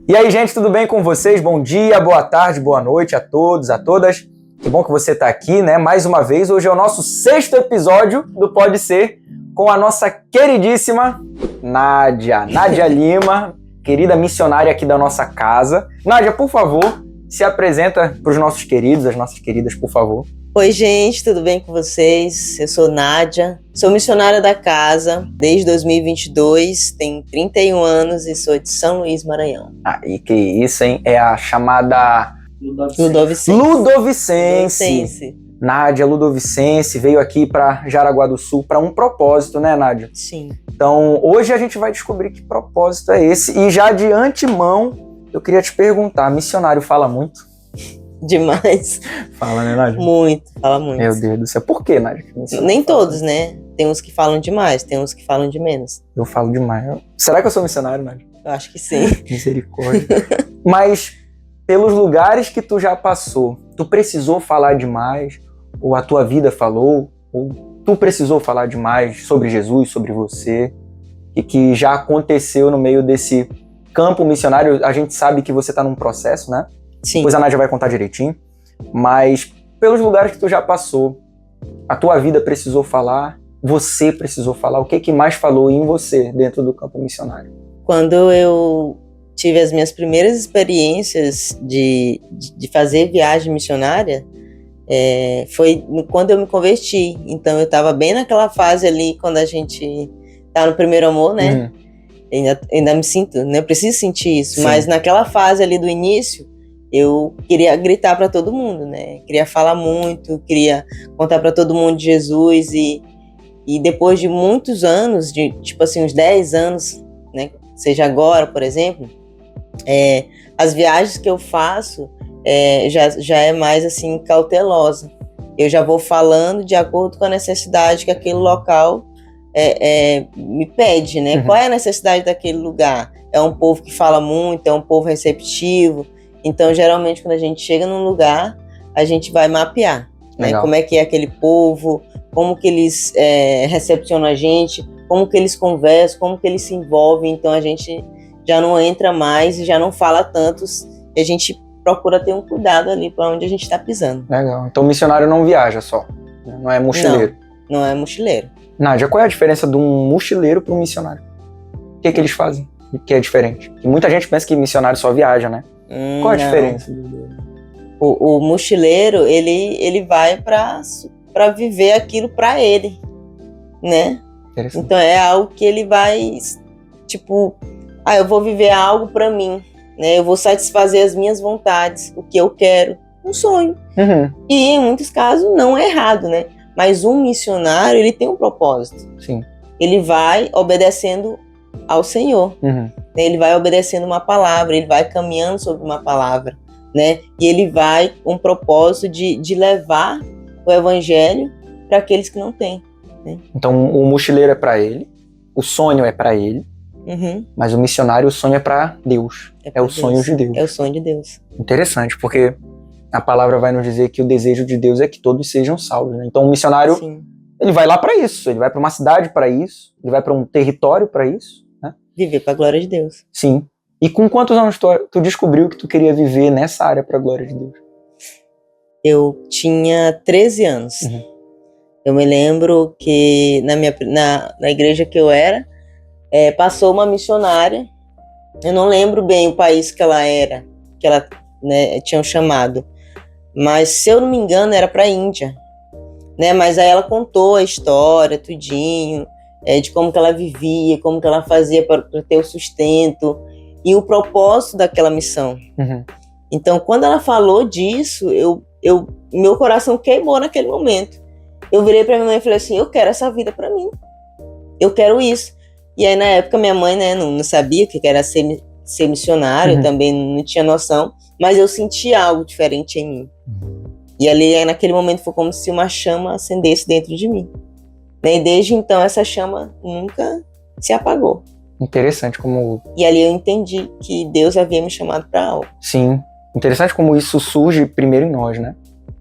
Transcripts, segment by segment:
E aí, gente, tudo bem com vocês? Bom dia, boa tarde, boa noite a todos, a todas. Que bom que você está aqui, né? Mais uma vez, hoje é o nosso 6º episódio do Pode Ser, com a nossa queridíssima Nádia Lima, querida missionária aqui da nossa casa. Nádia, por favor, se apresenta para os nossos queridos, as nossas queridas, por favor. Oi, gente, tudo bem com vocês? Eu sou Nádia, sou missionária da casa desde 2022, tenho 31 anos e sou de São Luís, Maranhão. Ah, e que isso, hein? É a chamada Ludovicense. Nádia Ludovicense veio aqui para Jaraguá do Sul para um propósito, né, Nádia? Sim. Então, hoje a gente vai descobrir que propósito é esse. E já de antemão, eu queria te perguntar, missionário fala muito? Demais. Fala, né, Nádia? Muito, fala muito. Meu Deus do céu. Por quê, Nádia? Nem todos, né? Tem uns que falam demais, tem uns que falam de menos. Eu falo demais. Será que eu sou missionário, Nádia? Eu acho que sim. Misericórdia. Mas, pelos lugares que tu já passou, tu precisou falar demais? Ou a tua vida falou? Ou tu precisou falar demais sobre Jesus, sobre você? E que já aconteceu no meio desse campo missionário? A gente sabe que você está num processo, né? Sim. Depois a Nádia vai contar direitinho. Mas, pelos lugares que tu já passou, a tua vida precisou falar? Você precisou falar? O que mais falou em você dentro do campo missionário? Quando eu tive as minhas primeiras experiências de fazer viagem missionária, foi quando eu me converti. Então eu estava bem naquela fase ali, quando a gente tá no primeiro amor, né? Ainda me sinto, né? Eu preciso sentir isso. Sim. Mas naquela fase ali do início, eu queria gritar para todo mundo, né? Queria falar muito, queria contar para todo mundo de Jesus. E depois de muitos anos, de tipo assim, uns 10 anos, né? Seja agora, por exemplo, as viagens que eu faço já é mais assim cautelosa. Eu já vou falando de acordo com a necessidade que aquele local me pede, né? Uhum. Qual é a necessidade daquele lugar? É um povo que fala muito, é um povo receptivo. Então, geralmente, quando a gente chega num lugar, a gente vai mapear, né? Como é que é aquele povo, como que eles recepcionam a gente, como que eles conversam, como que eles se envolvem. Então, a gente já não entra mais e já não fala tantos. E a gente procura ter um cuidado ali para onde a gente está pisando. Legal. Então, o missionário não viaja só, não é mochileiro. Não é mochileiro. Nádia, qual é a diferença de um mochileiro para um missionário? O que eles fazem que é diferente? E muita gente pensa que missionário só viaja, né? Qual é a diferença? O mochileiro, ele vai para viver aquilo para ele, né? Então é algo que ele vai, tipo, eu vou viver algo para mim, né? Eu vou satisfazer as minhas vontades, o que eu quero, um sonho. Uhum. E em muitos casos não é errado, né? Mas um missionário, ele tem um propósito. Sim. Ele vai obedecendo ao Senhor. Uhum. Ele vai obedecendo uma palavra, ele vai caminhando sobre uma palavra, né? E ele vai com o propósito de levar o evangelho para aqueles que não têm. Né? Então o mochileiro é para ele, o sonho é para ele, uhum. Mas o missionário, o sonho é para Deus. É o sonho de Deus. É o sonho de Deus. Interessante, porque a palavra vai nos dizer que o desejo de Deus é que todos sejam salvos. Né? Então o missionário, sim, ele vai lá para isso, ele vai para uma cidade para isso, ele vai para um território para isso. Viver para a glória de Deus. Sim. E com quantos anos tu descobriu que tu queria viver nessa área para a glória de Deus? Eu tinha 13 anos. Uhum. Eu me lembro que na igreja que eu era, passou uma missionária. Eu não lembro bem o país que ela era, que ela, né, tinha chamado. Mas, se eu não me engano, era para a Índia. Né? Mas aí ela contou a história, tudinho. De como que ela vivia, como que ela fazia para ter o sustento e o propósito daquela missão. Uhum. Então, quando ela falou disso, meu coração queimou naquele momento. Eu virei para minha mãe e falei assim, eu quero essa vida para mim. Eu quero isso. E aí, na época, minha mãe, né, não sabia o que era ser missionário, uhum. Também não tinha noção, mas eu senti algo diferente em mim. Uhum. E ali, naquele momento, foi como se uma chama acendesse dentro de mim. E desde então essa chama nunca se apagou. Interessante como... E ali eu entendi que Deus havia me chamado para algo. Sim, interessante como isso surge primeiro em nós, né?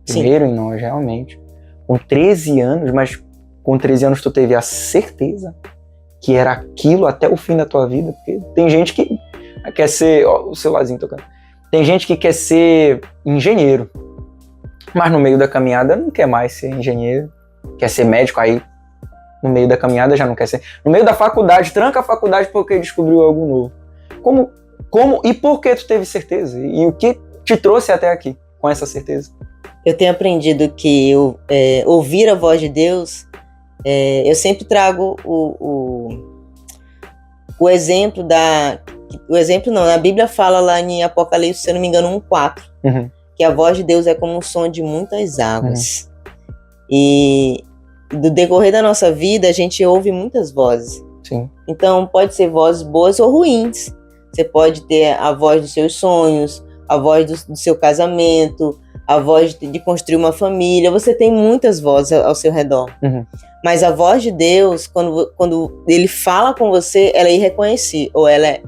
Primeiro Sim. Em nós, realmente. Com 13 anos, mas com 13 anos tu teve a certeza que era aquilo até o fim da tua vida? Porque tem gente que quer ser... Ó, o celularzinho tocando. Tem gente que quer ser engenheiro, mas no meio da caminhada não quer mais ser engenheiro, quer ser médico, aí no meio da caminhada já não quer ser. No meio da faculdade, tranca a faculdade porque descobriu algo novo. Como e por que tu teve certeza? E o que te trouxe até aqui com essa certeza? Eu tenho aprendido que ouvir a voz de Deus, eu sempre trago o exemplo o exemplo não, na Bíblia fala lá em Apocalipse, se eu não me engano, 1:4, que a voz de Deus é como um som de muitas águas. E do decorrer da nossa vida, a gente ouve muitas vozes. Sim. Então, pode ser vozes boas ou ruins. Você pode ter a voz dos seus sonhos, a voz do seu casamento, a voz de construir uma família. Você tem muitas vozes ao seu redor. Mas a voz de Deus, quando Ele fala com você, ela é irreconhecível, ou ela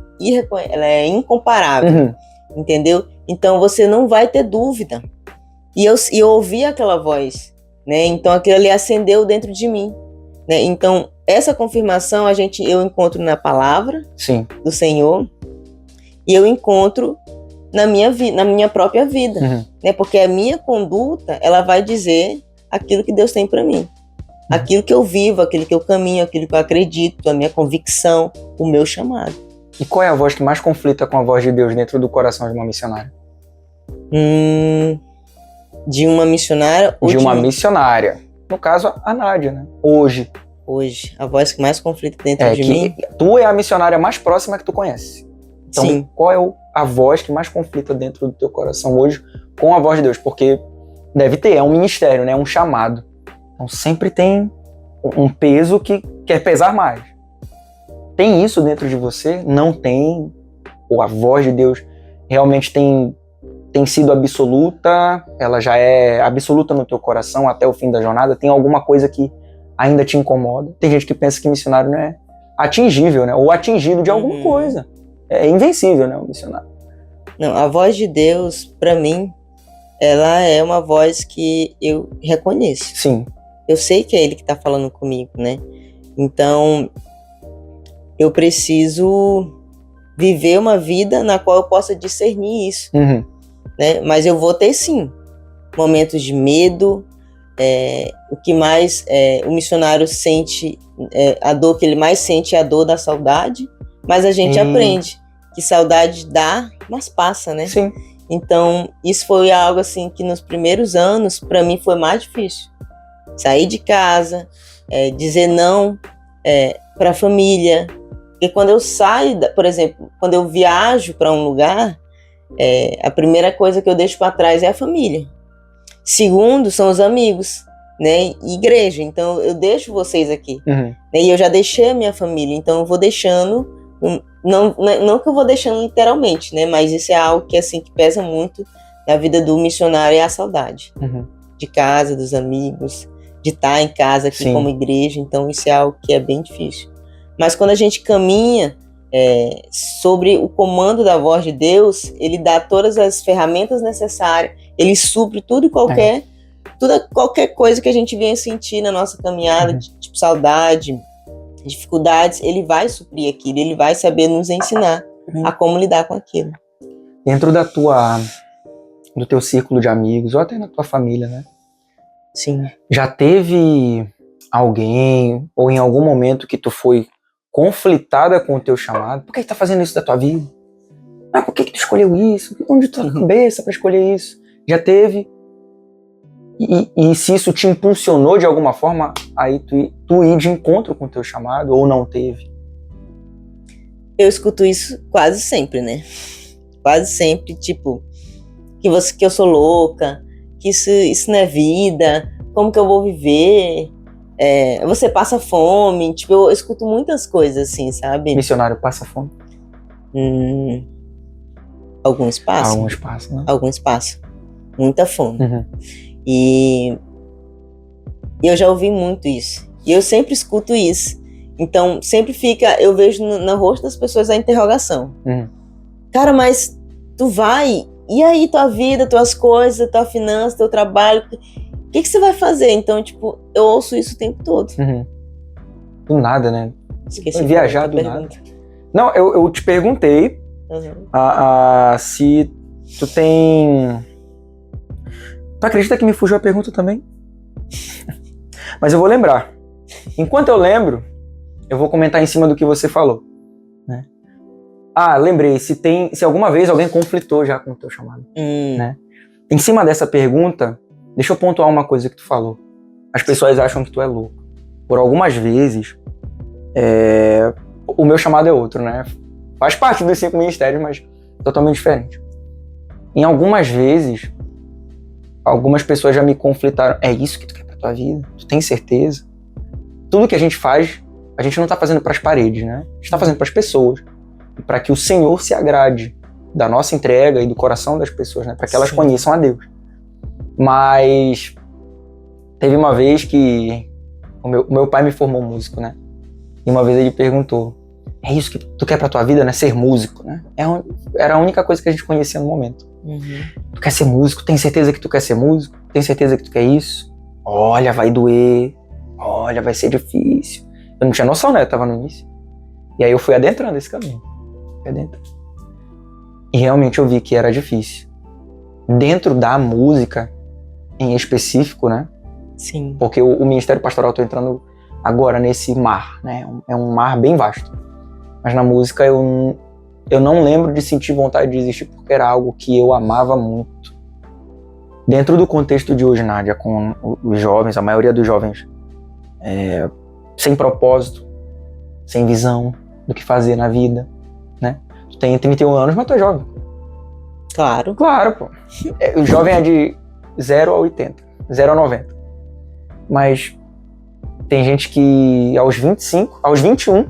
é incomparável, entendeu? Então você não vai ter dúvida. E eu ouvi aquela voz, né? Então aquilo ali acendeu dentro de mim, né? Então essa confirmação eu encontro na palavra do Senhor, e eu encontro na minha própria vida, né? Porque a minha conduta, ela vai dizer aquilo que Deus tem para mim. Aquilo que eu vivo, aquilo que eu caminho, aquilo que eu acredito, a minha convicção, o meu chamado. E qual é a voz que mais conflita com a voz de Deus dentro do coração de uma missionária? De uma missionária? Ou de uma missionária. No caso, a Nádia, né? Hoje, a voz que mais conflita dentro de mim. Tu é a missionária mais próxima que tu conhece. Então, Sim. Qual é a voz que mais conflita dentro do teu coração hoje com a voz de Deus? Porque deve ter, é um ministério, né? É um chamado. Então sempre tem um peso que quer pesar mais. Tem isso dentro de você? Não tem? Ou a voz de Deus realmente tem sido absoluta? Ela já é absoluta no teu coração até o fim da jornada? Tem alguma coisa que ainda te incomoda? Tem gente que pensa que missionário não é atingível, né? Ou atingido de alguma coisa. É invencível, né, o missionário. Não, a voz de Deus, para mim, ela é uma voz que eu reconheço. Sim. Eu sei que é Ele que está falando comigo, né? Então, eu preciso viver uma vida na qual eu possa discernir isso, né? Mas eu vou ter, sim, momentos de medo. O que mais o missionário sente, a dor que ele mais sente é a dor da saudade, mas a gente aprende que saudade dá, mas passa, né? Sim. Então, isso foi algo assim que nos primeiros anos, para mim, foi mais difícil. Sair de casa, dizer não para a família. Porque quando eu saio, por exemplo, quando eu viajo para um lugar, a primeira coisa que eu deixo para trás é a família. Segundo, são os amigos, né? E igreja. Então, eu deixo vocês aqui. Né? E eu já deixei a minha família. Então, eu vou deixando... Não que eu vou deixando literalmente, né? Mas isso é algo que, assim, que pesa muito na vida do missionário, é a saudade. De casa, dos amigos, de estar em casa aqui Sim. como igreja. Então isso é algo que é bem difícil. Mas quando a gente caminha sobre o comando da voz de Deus, Ele dá todas as ferramentas necessárias, Ele supre tudo e qualquer coisa que a gente venha sentir na nossa caminhada, tipo saudade, dificuldades, Ele vai suprir aquilo, Ele vai saber nos ensinar a como lidar com aquilo. Dentro do teu círculo de amigos, ou até na tua família, né? Sim. Já teve alguém, ou em algum momento que tu foi conflitada com o teu chamado? Por que tu tá fazendo isso da tua vida? Por que tu escolheu isso? Onde tu tá a cabeça pra escolher isso? Já teve? E se isso te impulsionou de alguma forma, aí tu ir de encontro com o teu chamado, ou não teve? Eu escuto isso quase sempre, né? Quase sempre, tipo, que eu sou louca, que isso não é vida, como que eu vou viver? Você passa fome, tipo, eu escuto muitas coisas assim, sabe? Missionário passa fome? Algum espaço. Algum espaço, né? Algum espaço. Muita fome. E eu já ouvi muito isso. E eu sempre escuto isso. Então, sempre eu vejo no rosto das pessoas a interrogação. Cara, mas tu vai... E aí, tua vida, tuas coisas, tua finança, teu trabalho... O que você vai fazer? Então, tipo, eu ouço isso o tempo todo. Do nada, né? Esqueci viajar do nada. Não, eu te perguntei Se tu tem... Tu acredita que me fugiu a pergunta também? Mas eu vou lembrar. Enquanto eu lembro, eu vou comentar em cima do que você falou, né? Lembrei. Se alguma vez alguém conflitou já com o teu chamado, né? Em cima dessa pergunta, deixa eu pontuar uma coisa que tu falou. As pessoas acham que tu é louco. Por algumas vezes, o meu chamado é outro, né? Faz parte dos 5 ministérios, mas totalmente diferente. Em algumas vezes, algumas pessoas já me conflitaram. É isso que tu quer pra tua vida? Tu tem certeza? Tudo que a gente faz, a gente não tá fazendo pras paredes, né? A gente tá fazendo pras pessoas. Para que o Senhor se agrade da nossa entrega e do coração das pessoas, né? Para que elas conheçam a Deus. Mas teve uma vez que o meu pai me formou músico, né? E uma vez ele perguntou: é isso que tu quer pra tua vida, né? Ser músico, né? Era a única coisa que a gente conhecia no momento. Tu quer ser músico? Tem certeza que tu quer ser músico? Tem certeza que tu quer isso? Olha, vai doer. Olha, vai ser difícil. Eu não tinha noção, né? Eu tava no início. E aí eu fui adentrando esse caminho. E realmente eu vi que era difícil. Dentro da música, em específico, né? Sim. Porque o ministério pastoral, eu tô entrando agora nesse mar, né? É um mar bem vasto. Mas na música eu não lembro de sentir vontade de desistir, porque era algo que eu amava muito. Dentro do contexto de hoje, Nádia, com os jovens, a maioria dos jovens sem propósito, sem visão do que fazer na vida, né? Tu tem 31 anos, mas tu é jovem. Claro. Claro, pô. O jovem é de 0 a 80, 0 a 90. Mas tem gente que aos 25, aos 21,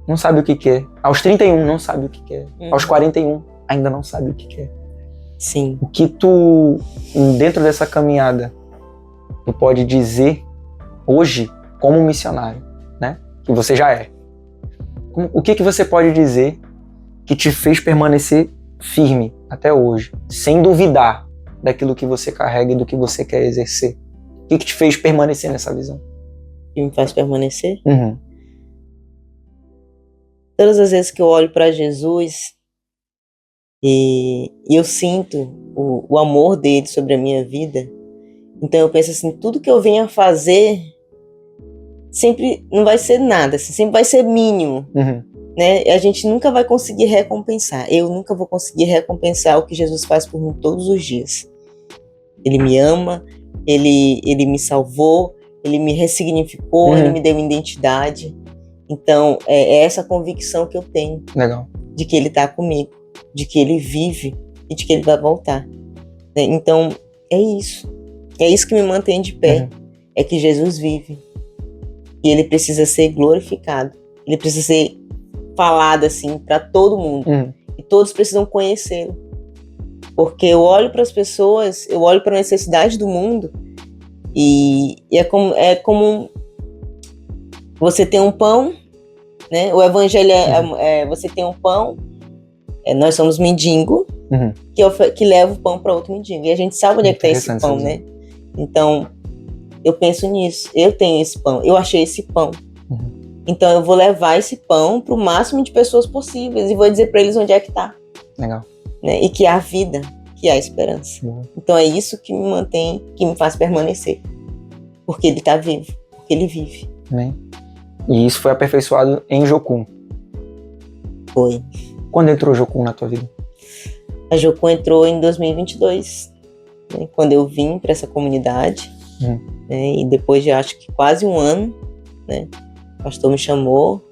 não sabe o que quer. Aos 31 não sabe o que quer. Aos 41 ainda não sabe o que quer. Sim. O que tu, dentro dessa caminhada, tu pode dizer hoje como missionário, né? Que você já é. O que você pode dizer que te fez permanecer firme até hoje, sem duvidar daquilo que você carrega e do que você quer exercer? O que te fez permanecer nessa visão? Que me faz permanecer? Uhum. Todas as vezes que eu olho para Jesus e eu sinto o amor dele sobre a minha vida, então eu penso assim, tudo que eu venha fazer sempre não vai ser nada, assim, sempre vai ser mínimo, né? A gente nunca vai conseguir recompensar. Eu nunca vou conseguir recompensar o que Jesus faz por mim todos os dias. Ele me ama, ele me salvou, ele me ressignificou, ele me deu uma identidade. Então, é essa convicção que eu tenho. Legal. De que ele está comigo, de que ele vive e de que ele vai voltar. Então, é isso. É isso que me mantém de pé. É que Jesus vive. E ele precisa ser glorificado. Ele precisa ser falado assim para todo mundo. E todos precisam conhecê-lo. Porque eu olho para as pessoas, eu olho para a necessidade do mundo e é como você tem um pão, né? O evangelho você tem um pão, nós somos mendigo, que leva o pão para outro mendigo. E a gente sabe onde é que está esse pão, né? Então, eu penso nisso. Eu tenho esse pão, eu achei esse pão. Então, eu vou levar esse pão para o máximo de pessoas possíveis e vou dizer para eles onde é que está. Legal. Né? E que há vida, que há esperança. Então, é isso que me mantém, que me faz permanecer. Porque ele está vivo, porque ele vive. Amém. E isso foi aperfeiçoado em Jocum. Foi. Quando entrou Jocum na tua vida? A Jocum entrou em 2022, né, quando eu vim para essa comunidade, né, e depois de acho que quase um ano, né, o pastor me chamou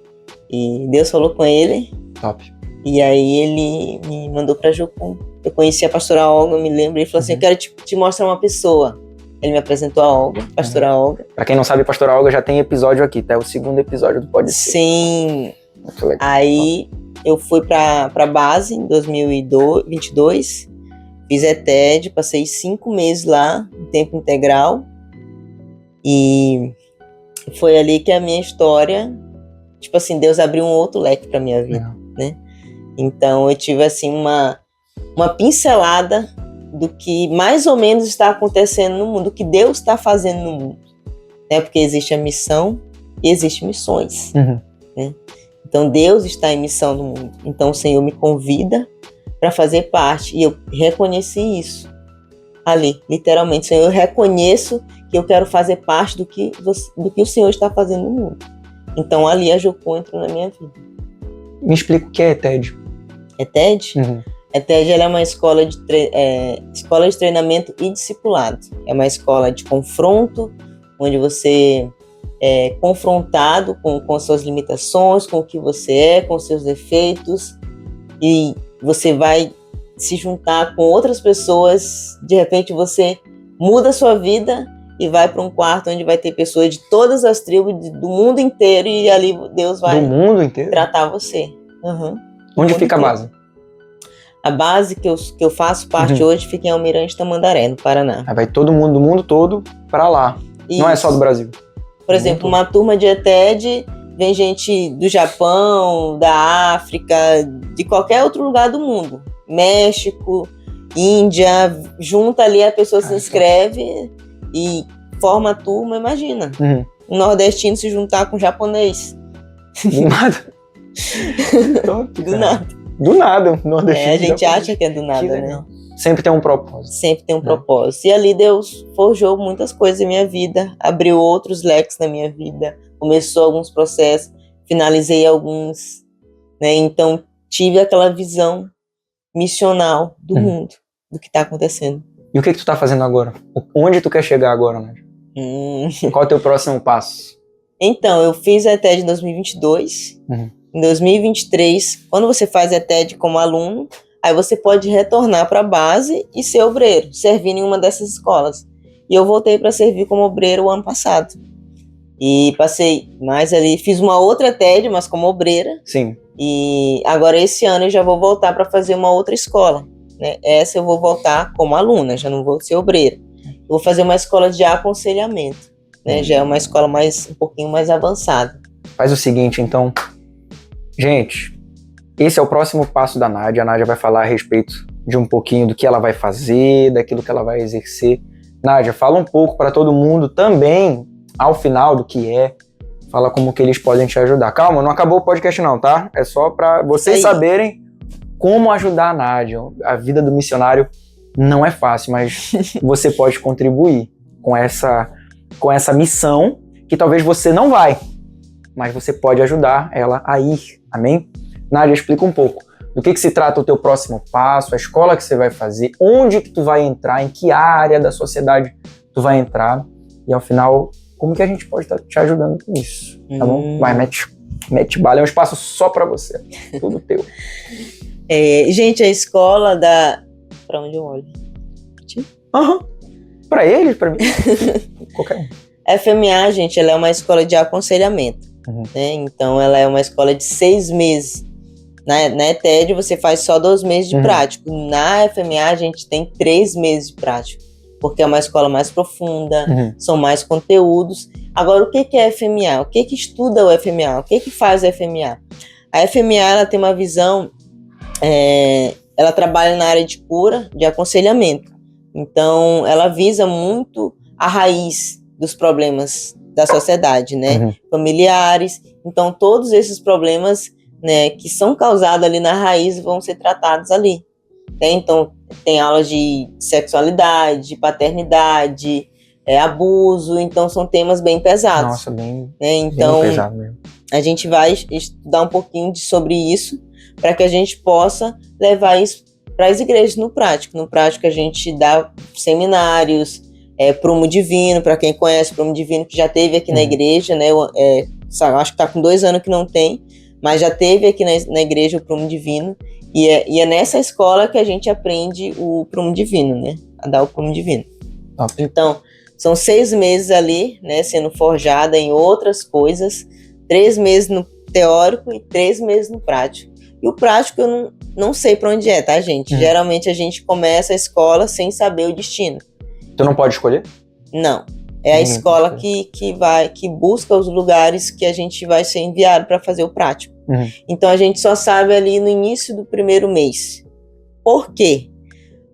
e Deus falou com ele. Top. E aí ele me mandou para Jocum. Eu conheci a pastora Olga, eu me lembro, ele falou assim, eu quero te mostrar uma pessoa. Ele me apresentou a Olga, pastora Olga. Pra quem não sabe, pastora Olga já tem episódio aqui, tá? É o 2º episódio do Pode Ser. Sim. Muito legal. Aí eu fui pra base em 2022, fiz ETED, passei 5 meses lá, em tempo integral. E foi ali que a minha história, tipo assim, Deus abriu um outro leque pra minha vida, né? Então eu tive assim uma pincelada do que mais ou menos está acontecendo no mundo, do que Deus está fazendo no mundo, né? Porque existe a missão e existe missões, né? Então Deus está em missão no mundo. Então o Senhor me convida para fazer parte. E eu reconheci isso ali, literalmente. Senhor, eu reconheço que eu quero fazer parte do que o Senhor está fazendo no mundo. Então ali a Jocum entrou na minha vida. Me explica o que é TED. É TED? Uhum. A TED ela é uma escola de treinamento e discipulado. É uma escola de confronto, onde você é confrontado com as suas limitações, com o que você é, com os seus defeitos, e você vai se juntar com outras pessoas. De repente você muda a sua vida e vai para um quarto onde vai ter pessoas de todas as tribos do mundo inteiro, e ali Deus vai Do mundo inteiro? tratar você. Uhum. Onde fica a base? A base que eu faço parte hoje fica em Almirante Tamandaré, no Paraná. Aí vai todo mundo do mundo todo para lá. Isso. Não é só do Brasil. Por exemplo, uma turma de ETED, vem gente do Japão, da África, de qualquer outro lugar do mundo. México, Índia, junta ali, a pessoa se inscreve e forma a turma, imagina. Um nordestino se juntar com um japonês. Do nada. Top, do nada. Do nada, um nordestino. A gente acha que é do nada, né? Sempre tem um propósito. Sempre tem um propósito. E ali Deus forjou muitas coisas em minha vida, abriu outros leques na minha vida, começou alguns processos, finalizei alguns, né? Então tive aquela visão missional do mundo, do que está acontecendo. E o que tu tá fazendo agora? Onde tu quer chegar agora, Nádia? Qual é o teu próximo passo? Então, eu fiz a ETED em 2022. Em 2023, quando você faz a ETED como aluno, aí você pode retornar para a base e ser obreiro, servir em uma dessas escolas. E eu voltei para servir como obreiro o ano passado. E passei mais ali, fiz uma outra ETED, mas como obreira. Sim. E agora esse ano eu já vou voltar para fazer uma outra escola, né? Essa eu vou voltar como aluna, já não vou ser obreira. Eu vou fazer uma escola de aconselhamento, né? Já é uma escola um pouquinho mais avançada. Faz o seguinte, então. Gente, esse é o próximo passo da Nádia. A Nádia vai falar a respeito de um pouquinho do que ela vai fazer, daquilo que ela vai exercer. Nádia, fala um pouco para todo mundo também, ao final, do que é. Fala como que eles podem te ajudar. Calma, não acabou o podcast não, tá? É só para vocês saberem como ajudar a Nádia. A vida do missionário não é fácil, mas você pode contribuir com essa missão que talvez você não vai, mas você pode ajudar ela a ir. Amém? Nádia, explica um pouco do que se trata o teu próximo passo, a escola que você vai fazer, onde que tu vai entrar, em que área da sociedade tu vai entrar, e ao final, como que a gente pode estar te ajudando com isso, tá bom? Vai, mete bala, é um espaço só pra você, tudo teu. Gente, a escola da... Pra onde eu olho? Pra eles, pra mim, qualquer um. A FMA, gente, ela é uma escola de aconselhamento, né? Então ela é uma escola de 6 meses. Na ETED você faz só 2 meses de prático. Na FMA a gente tem 3 meses de prático, porque é uma escola mais profunda, são mais conteúdos. Agora, o que é a FMA? O que estuda o FMA? O que faz a FMA? A FMA ela tem uma visão, ela trabalha na área de cura, de aconselhamento. Então, ela visa muito a raiz dos problemas da sociedade, né? Familiares. Então, todos esses problemas, né, que são causados ali na raiz vão ser tratados ali. Né? Então, tem aulas de sexualidade, de paternidade, abuso. Então, são temas bem pesados. Nossa, bem, né? Então, bem pesado mesmo. A gente vai estudar um pouquinho sobre isso para que a gente possa levar isso para as igrejas no prático. No prático, a gente dá seminários, Prumo Divino, para quem conhece Prumo Divino, que já teve aqui na igreja, né? Acho que está com 2 anos que não tem, mas já teve aqui na igreja o Prumo Divino. E é nessa escola que a gente aprende o Prumo Divino, né? A dar o Prumo Divino. Então, são 6 meses ali, né? Sendo forjada em outras coisas, 3 meses no teórico e 3 meses no prático. E o prático eu não sei para onde é, tá, gente? Geralmente a gente começa a escola sem saber o destino. Tu não pode escolher? Não. É a escola que busca os lugares que a gente vai ser enviado para fazer o prático. Então a gente só sabe ali no início do 1º mês. Por quê?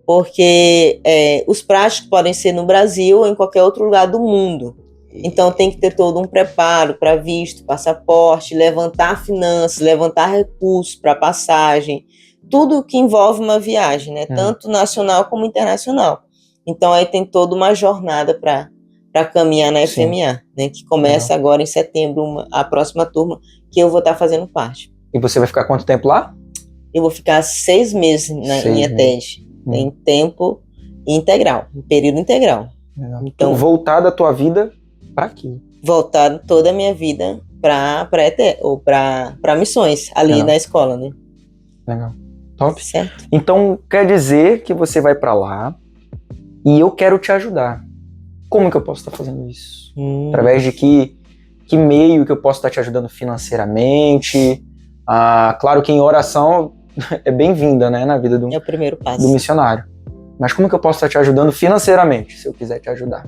Porque os práticos podem ser no Brasil ou em qualquer outro lugar do mundo. Então tem que ter todo um preparo para visto, passaporte, levantar finanças, levantar recursos para passagem, tudo que envolve uma viagem, né? Tanto nacional como internacional. Então aí tem toda uma jornada para caminhar na FMA, né? Que começa agora em setembro, a próxima turma, que eu vou estar fazendo parte. E você vai ficar quanto tempo lá? Eu vou ficar 6 meses em ETED, em tempo integral, em período integral. Então, voltada a tua vida para aqui. Voltada toda a minha vida para missões, ali na escola, né? Legal. Top. Certo. Então, quer dizer que você vai para lá e eu quero te ajudar. Como que eu posso estar fazendo isso? Através de que meio que eu posso estar te ajudando financeiramente? Claro que em oração é bem-vinda, né, na vida é o primeiro passo. Do missionário. Mas como que eu posso estar te ajudando financeiramente, se eu quiser te ajudar?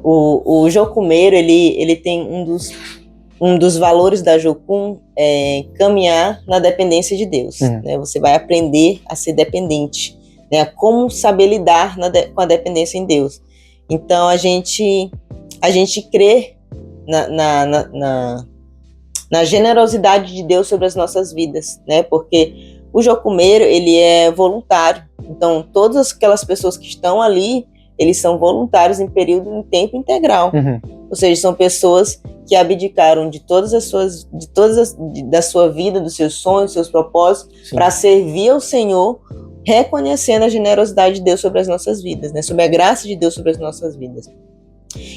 O Jocumeiro, ele tem um dos valores da Jocum é caminhar na dependência de Deus. Né? Você vai aprender a ser dependente, né? Como saber lidar com a dependência em Deus. Então a gente crê na generosidade de Deus sobre as nossas vidas, né? Porque o Jocumeiro, ele é voluntário. Então todas aquelas pessoas que estão ali, eles são voluntários em tempo integral. Ou seja, são pessoas que abdicaram da sua vida, dos seus sonhos, dos seus propósitos, para servir ao Senhor, reconhecendo a generosidade de Deus sobre as nossas vidas, né? Sobre a graça de Deus sobre as nossas vidas.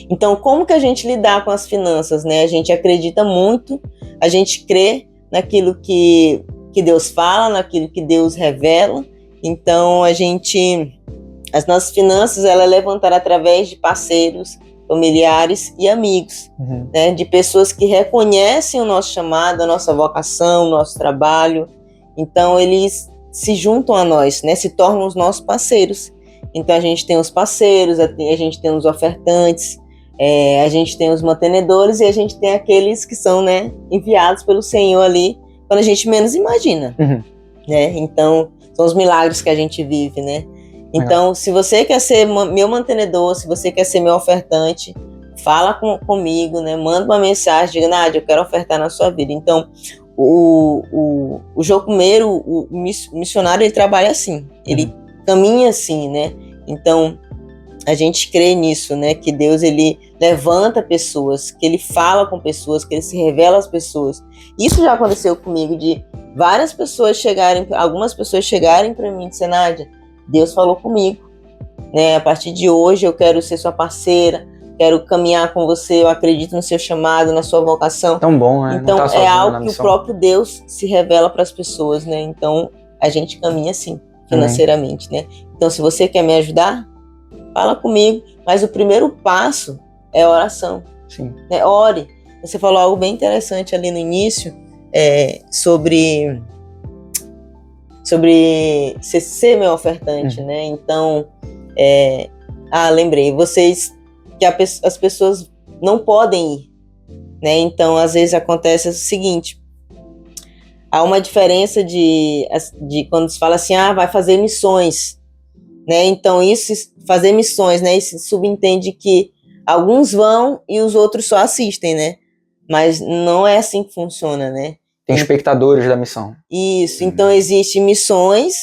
Então, como que a gente lidar com as finanças, né? A gente acredita muito, a gente crê naquilo que Deus fala, naquilo que Deus revela. Então, as nossas finanças, ela é levantada através de parceiros, familiares e amigos, né? De pessoas que reconhecem o nosso chamado, a nossa vocação, o nosso trabalho. Então, eles se juntam a nós, né? Se tornam os nossos parceiros. Então, a gente tem os parceiros, a gente tem os ofertantes, a gente tem os mantenedores e a gente tem aqueles que são, né, enviados pelo Senhor ali, quando a gente menos imagina. Né? Então, são os milagres que a gente vive, né? Então, se você quer ser meu mantenedor, se você quer ser meu ofertante, fala comigo, né? Manda uma mensagem, diga, Nádia, eu quero ofertar na sua vida. Então, o Jocumeiro, o missionário, ele trabalha assim, ele caminha assim, né? Então, a gente crê nisso, né? Que Deus, ele levanta pessoas, que ele fala com pessoas, que ele se revela às pessoas. Isso já aconteceu comigo, de várias pessoas algumas pessoas chegarem para mim e dizer, Nádia, Deus falou comigo, né? A partir de hoje eu quero ser sua parceira, quero caminhar com você, eu acredito no seu chamado, na sua vocação. Tão bom, né? Então é algo que o próprio Deus se revela para as pessoas, né? Então a gente caminha assim, financeiramente, né? Então se você quer me ajudar, fala comigo, mas o primeiro passo é a oração. Sim. Né? Ore. Você falou algo bem interessante ali no início, sobre você ser meu ofertante, né? Então, lembrei, as pessoas não podem ir, né? Então, às vezes acontece o seguinte, há uma diferença de quando se fala assim, vai fazer missões, né? Então, fazer missões, né? Isso subentende que alguns vão e os outros só assistem, né? Mas não é assim que funciona, né? Tem espectadores da missão. Isso, então existem missões,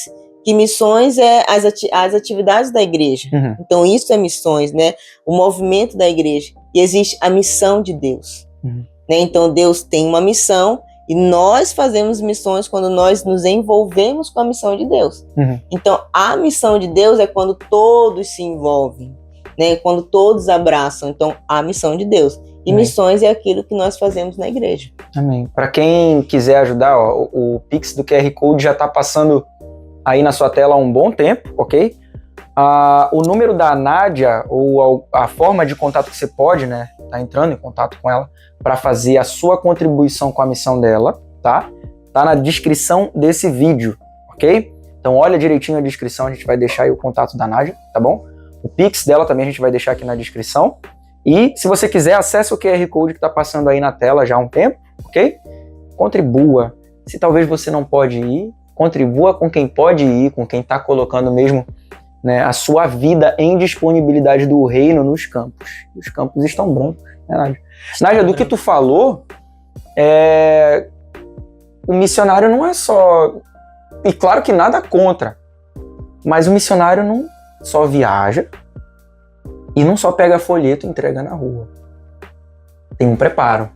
que missões é as atividades da igreja. Então isso é missões, né? O movimento da igreja. E existe a missão de Deus. Né? Então Deus tem uma missão e nós fazemos missões quando nós nos envolvemos com a missão de Deus. Então a missão de Deus é quando todos se envolvem, né? Quando todos abraçam. Então a missão de Deus. E missões é aquilo que nós fazemos na igreja. Amém. Para quem quiser ajudar, o Pix do QR Code já está passando aí na sua tela há um bom tempo, ok? O número da Nádia, ou a forma de contato que você pode, né, tá entrando em contato com ela para fazer a sua contribuição com a missão dela, tá? Tá na descrição desse vídeo, ok? Então olha direitinho a descrição, a gente vai deixar aí o contato da Nádia, tá bom? O Pix dela também a gente vai deixar aqui na descrição. E se você quiser, acesse o QR Code que está passando aí na tela já há um tempo, ok? Contribua. Se talvez você não pode ir, contribua com quem pode ir, com quem está colocando mesmo né, a sua vida em disponibilidade do reino nos campos. Os campos estão brancos, né, Nádia? Nádia, do que tu falou, o missionário não é só... E claro que nada contra, mas o missionário não só viaja e não só pega folheto e entrega na rua. Tem um preparo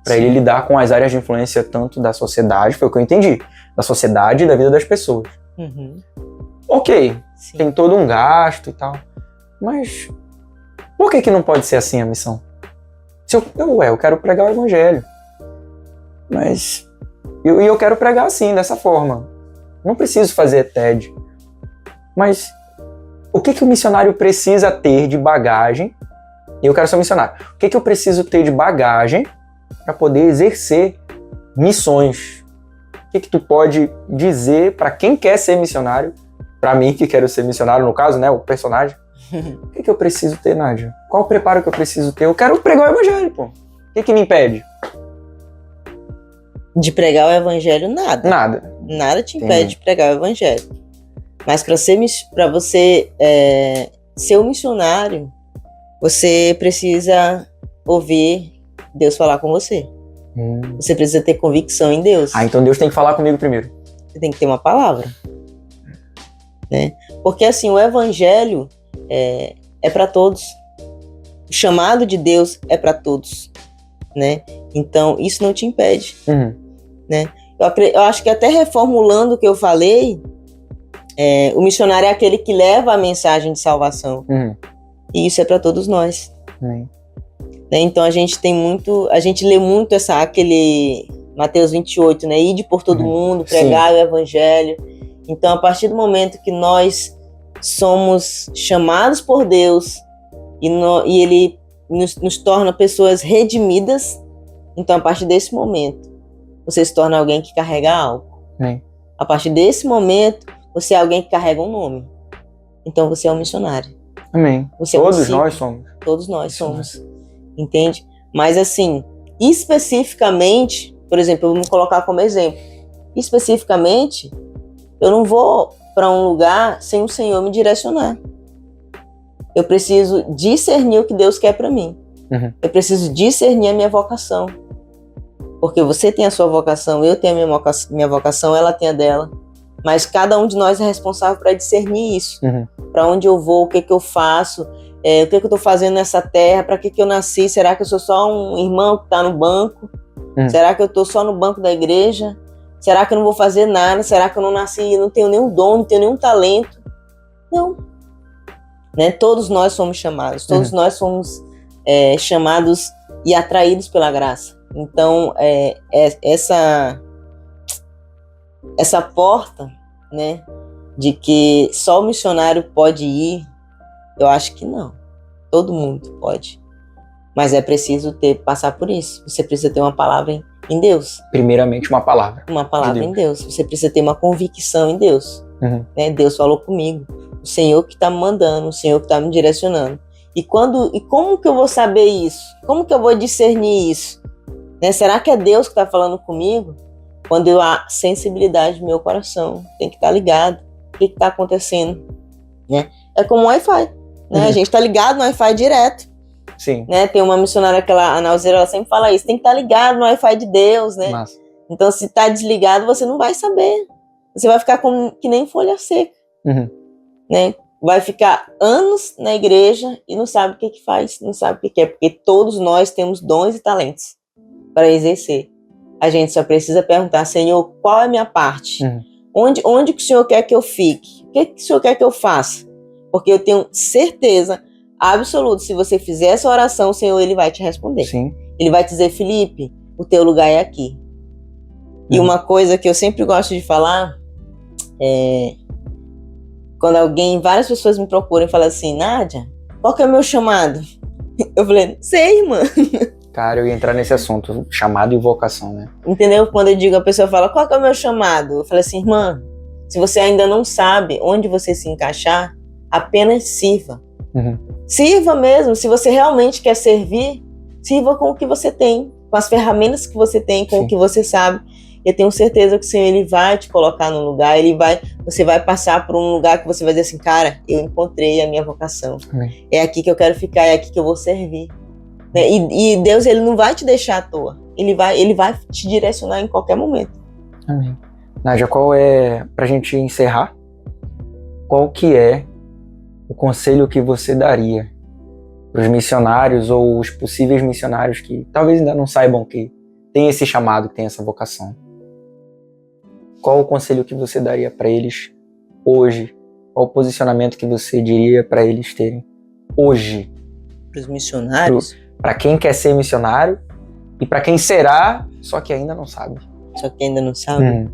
para ele lidar com as áreas de influência tanto da sociedade, foi o que eu entendi, da sociedade e da vida das pessoas. Uhum. Ok, Sim. tem todo um gasto e tal, mas por que não pode ser assim a missão? Se eu quero pregar o evangelho, mas eu quero pregar assim, dessa forma. Não preciso fazer TED. Mas o que o missionário precisa ter de bagagem? Eu quero ser um missionário. O que eu preciso ter de bagagem para poder exercer missões? O que tu pode dizer para quem quer ser missionário? Para mim, que quero ser missionário, no caso, né, o personagem. O que eu preciso ter, Nádia? Qual o preparo que eu preciso ter? Eu quero pregar o evangelho, pô. O que me impede? De pregar o evangelho, nada. Nada. Nada te impede de pregar o evangelho. Mas para você ser um missionário, você precisa ouvir Deus falar com você. Você precisa ter convicção em Deus. Então Deus tem que falar comigo primeiro. Você tem que ter uma palavra. Né? Porque assim, o evangelho é para todos. O chamado de Deus é para todos. Né? Então, isso não te impede. Né? Eu acho que até reformulando o que eu falei, o missionário é aquele que leva a mensagem de salvação. E isso é para todos nós. Né? Então, a gente lê muito aquele Mateus 28, né? Ide por todo mundo, pregar o evangelho. Então, a partir do momento que nós somos chamados por Deus e Ele nos torna pessoas redimidas, então, a partir desse momento, você se torna alguém que carrega algo. A partir desse momento, você é alguém que carrega um nome. Então, você é um missionário. Amém. Todos nós somos. Todos nós somos. Entende? Mas, assim, especificamente, por exemplo, eu vou me colocar como exemplo. Especificamente, eu não vou para um lugar sem o Senhor me direcionar. Eu preciso discernir o que Deus quer para mim. Eu preciso discernir a minha vocação. Porque você tem a sua vocação, eu tenho a minha vocação, ela tem a dela. Mas cada um de nós é responsável para discernir isso. Para onde eu vou, o que eu faço, o que eu estou fazendo nessa terra, para que eu nasci? Será que eu sou só um irmão que está no banco? Será que eu estou só no banco da igreja? Será que eu não vou fazer nada? Será que eu não nasci, não tenho nenhum dom, não tenho nenhum talento? Não. Né? Todos nós somos chamados, todos nós somos chamados e atraídos pela graça. Então, essa porta, né, de que só o missionário pode ir, eu acho que não. Todo mundo pode. Mas é preciso passar por isso. Você precisa ter uma palavra em Deus. Primeiramente, uma palavra. Uma palavra em Deus. Você precisa ter uma convicção em Deus. Né? Deus falou comigo. O Senhor que está me mandando, o Senhor que está me direcionando. E como que eu vou saber isso? Como que eu vou discernir isso? Né? Será que é Deus que está falando comigo? Quando há sensibilidade no meu coração, tem que estar ligado. O que está acontecendo? Né? É como o Wi-Fi. Né? A gente está ligado no Wi-Fi direto. Sim. Né? Tem uma missionária, a Nauzeira, ela sempre fala isso. Tem que estar ligado no Wi-Fi de Deus. Né? Massa. Então, se está desligado, você não vai saber. Você vai ficar que nem folha seca. Né? Vai ficar anos na igreja e não sabe o que faz, não sabe o que é. Porque todos nós temos dons e talentos para exercer. A gente só precisa perguntar, Senhor, qual é a minha parte? Onde que o Senhor quer que eu fique? O que o Senhor quer que eu faça? Porque eu tenho certeza absoluta, se você fizer essa oração, o Senhor ele vai te responder. Sim. Ele vai te dizer, Felipe, o teu lugar é aqui. E uma coisa que eu sempre gosto de falar quando várias pessoas me procuram e falam assim, Nádia, qual que é o meu chamado? Eu falei, não sei, irmã. Cara, eu ia entrar nesse assunto, chamado e vocação, né? Entendeu? Quando eu digo, a pessoa fala, qual que é o meu chamado? Eu falei assim, irmã, se você ainda não sabe onde você se encaixar, apenas sirva. Sirva mesmo, se você realmente quer servir, sirva com o que você tem, com as ferramentas que você tem, com o que você sabe. eu tenho certeza que o Senhor, Ele vai te colocar num lugar, você vai passar por um lugar que você vai dizer assim, cara, eu encontrei a minha vocação. Amém. É aqui que eu quero ficar, é aqui que eu vou servir. Né? E Deus, Ele não vai te deixar à toa. Ele vai te direcionar em qualquer momento. Amém. Nádia, pra gente encerrar, qual que é o conselho que você daria para os missionários ou os possíveis missionários que talvez ainda não saibam que tem esse chamado, que tem essa vocação? Qual o conselho que você daria para eles hoje? Qual o posicionamento que você diria para eles terem hoje? Para os missionários? Para quem quer ser missionário e para quem será, só que ainda não sabe. Só que ainda não sabe?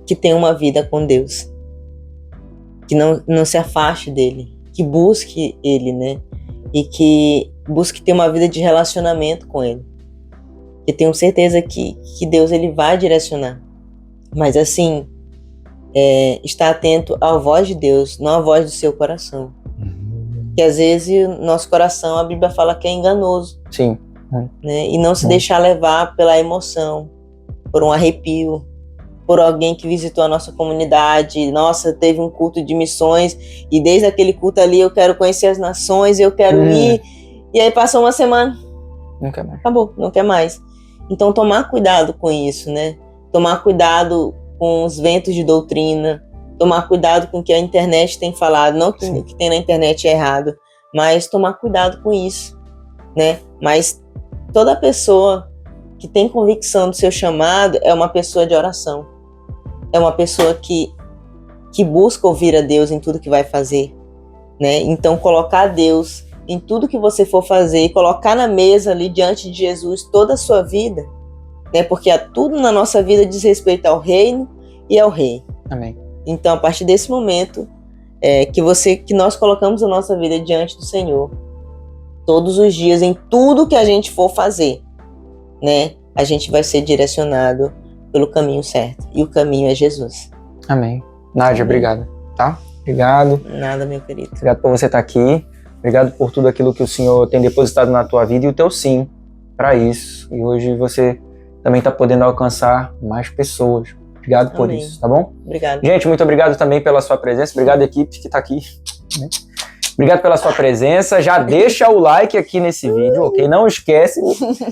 Que tenha uma vida com Deus. Que não se afaste dele. Que busque ele, né? E que busque ter uma vida de relacionamento com ele. Eu tenho certeza que Deus, ele vai direcionar. Mas assim, estar atento à voz de Deus, não à voz do seu coração. Que às vezes o nosso coração, a Bíblia fala que é enganoso. Sim. Né? E não se deixar levar pela emoção, por um arrepio, por alguém que visitou a nossa comunidade. Nossa, teve um culto de missões e desde aquele culto ali eu quero conhecer as nações, eu quero ir. E aí passou uma semana, não quer mais. Acabou, não quer mais. Então tomar cuidado com isso, né? Tomar cuidado com os ventos de doutrina, tomar cuidado com o que a internet tem falado, não que o que tem na internet é errado, mas tomar cuidado com isso, né? Mas toda pessoa que tem convicção do seu chamado é uma pessoa de oração. É uma pessoa que busca ouvir a Deus em tudo que vai fazer, né? Então colocar Deus em tudo que você for fazer e colocar na mesa ali diante de Jesus toda a sua vida, né? Porque tudo na nossa vida diz respeito ao reino e ao rei. Amém. Então, a partir desse momento, que nós colocamos a nossa vida diante do Senhor, todos os dias, em tudo que a gente for fazer, né? A gente vai ser direcionado pelo caminho certo. E o caminho é Jesus. Amém. Nádia, obrigado, tá? Obrigado. Nada, meu querido. Obrigado por você estar aqui. Obrigado por tudo aquilo que o Senhor tem depositado na tua vida e o teu sim para isso. E hoje você também está podendo alcançar mais pessoas. Obrigado por isso, tá bom? Obrigado. Gente, muito obrigado também pela sua presença. Obrigado, equipe, que está aqui. Obrigado pela sua presença. Já deixa o like aqui nesse vídeo, ok? Não esquece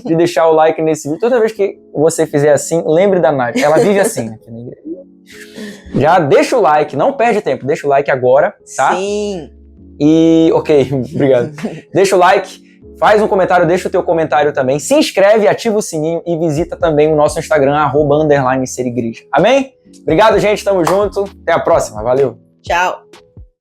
de deixar o like nesse vídeo. Toda vez que você fizer assim, lembre da Nádia. Ela vive assim aqui na igreja. Já deixa o like, não perde tempo. Deixa o like agora, tá? Sim. E, ok, obrigado. Deixa o like, faz um comentário, deixa o teu comentário também. Se inscreve, ativa o sininho e visita também o nosso Instagram, @_serigreja. Amém? Obrigado, gente. Tamo junto. Até a próxima. Valeu. Tchau.